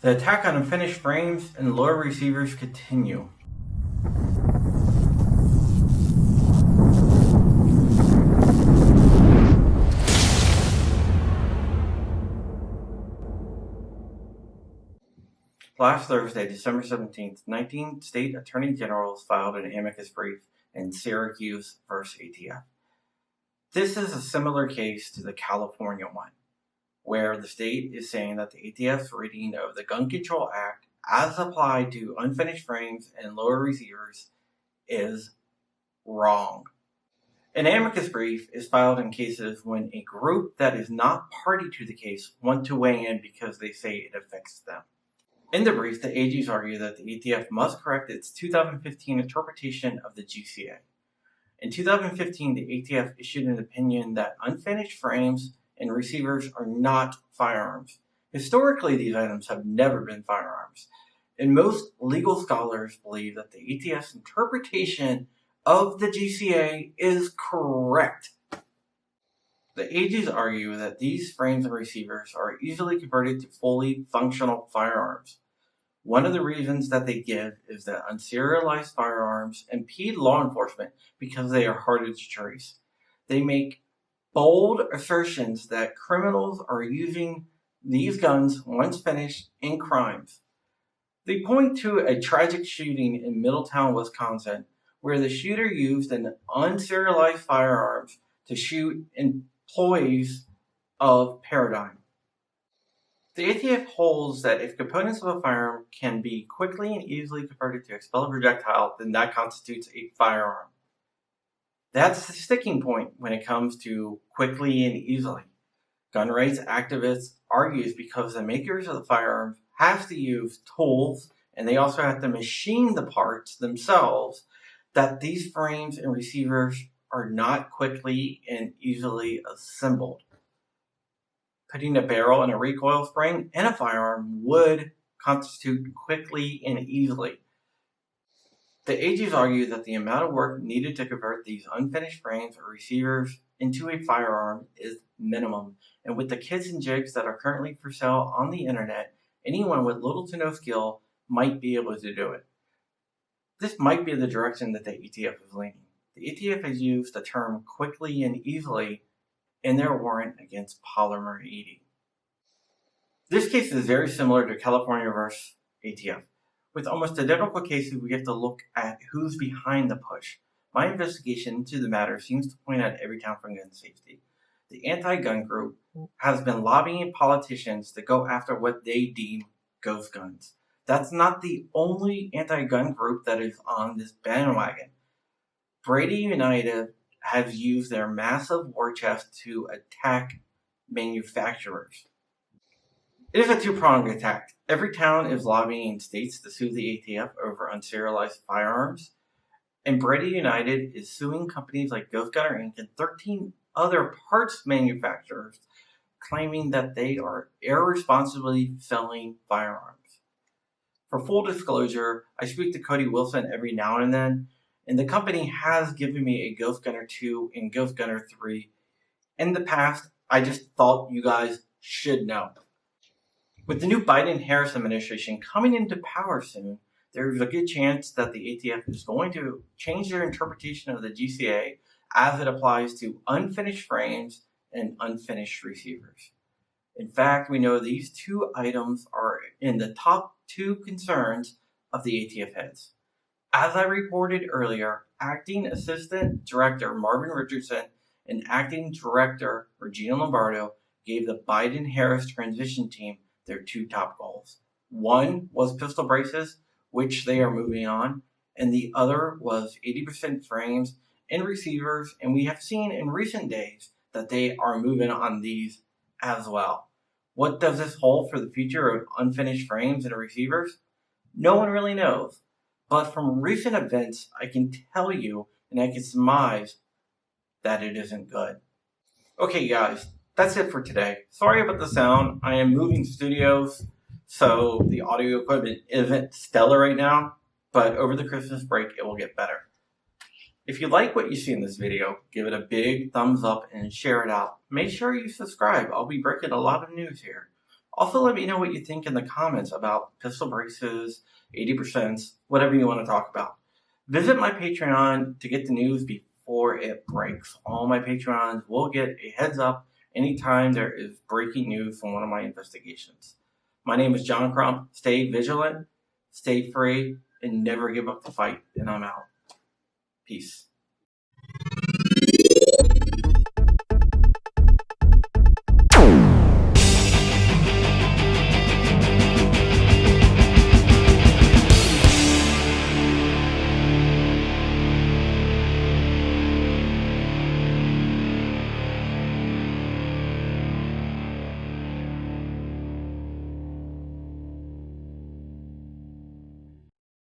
The attack on unfinished frames and lower receivers continue. Last Thursday, December 17th, 19 state attorney generals filed an amicus brief in Syracuse versus ATF. This is a similar case to the California one, where the state is saying that the ATF's reading of the Gun Control Act as applied to unfinished frames and lower receivers is wrong. An amicus brief is filed in cases when a group that is not party to the case want to weigh in because they say it affects them. In the brief, the AGs argue that the ATF must correct its 2015 interpretation of the GCA. In 2015, the ATF issued an opinion that unfinished frames and receivers are not firearms. Historically, these items have never been firearms, and most legal scholars believe that the ATF's interpretation of the GCA is correct. The AGs argue that these frames and receivers are easily converted to fully functional firearms. One of the reasons that they give is that unserialized firearms impede law enforcement because they are harder to trace. They make bold assertions that criminals are using these guns once finished in crimes. They point to a tragic shooting in Middletown, Wisconsin, where the shooter used an unserialized firearms to shoot employees of Paradigm. The ATF holds that if components of a firearm can be quickly and easily converted to expel a projectile, then that constitutes a firearm. That's the sticking point when it comes to quickly and easily. Gun rights activists argue because the makers of the firearms have to use tools and they also have to machine the parts themselves, that these frames and receivers are not quickly and easily assembled. Putting a barrel and a recoil spring in a firearm would constitute quickly and easily. The AGs argue that the amount of work needed to convert these unfinished frames or receivers into a firearm is minimum, and with the kits and jigs that are currently for sale on the internet, anyone with little to no skill might be able to do it. This might be the direction that the ATF is leaning. The ATF has used the term quickly and easily in their warrant against Polymer 80. This case is very similar to California versus ATF. With almost identical cases, we have to look at who's behind the push. My investigation into the matter seems to point at Everytown for Gun Safety. The anti-gun group has been lobbying politicians to go after what they deem ghost guns. That's not the only anti-gun group that is on this bandwagon. Brady United has used their massive war chest to attack manufacturers. It is a two-pronged attack. Everytown is lobbying states to sue the ATF over unserialized firearms, and Brady United is suing companies like Ghost Gunner Inc. and 13 other parts manufacturers, claiming that they are irresponsibly selling firearms. For full disclosure, I speak to Cody Wilson every now and then, and the company has given me a Ghost Gunner 2 and Ghost Gunner 3. In the past, I just thought you guys should know. With the new Biden-Harris administration coming into power soon, there's a good chance that the ATF is going to change their interpretation of the GCA as it applies to unfinished frames and unfinished receivers. In fact, we know these two items are in the top two concerns of the ATF heads. As I reported earlier, Acting Assistant Director Marvin Richardson and Acting Director Regina Lombardo gave the Biden-Harris transition team their two top goals. One was pistol braces, which they are moving on, and the other was 80% frames and receivers, and we have seen in recent days that they are moving on these as well. What does this hold for the future of unfinished frames and receivers? No one really knows, but from recent events, I can tell you, and I can surmise, that it isn't good. Okay, guys, that's it for today. Sorry about the sound. I am moving studios, so the audio equipment isn't stellar right now, but over the Christmas break, it will get better. If you like what you see in this video, give it a big thumbs up and share it out. Make sure you subscribe. I'll be breaking a lot of news here. Also, let me know what you think in the comments about pistol braces, 80%, whatever you want to talk about. Visit my Patreon to get the news before it breaks. All my Patreons will get a heads up anytime there is breaking news from one of my investigations. My name is John Crump. Stay vigilant, stay free, and never give up the fight. And I'm out. Peace.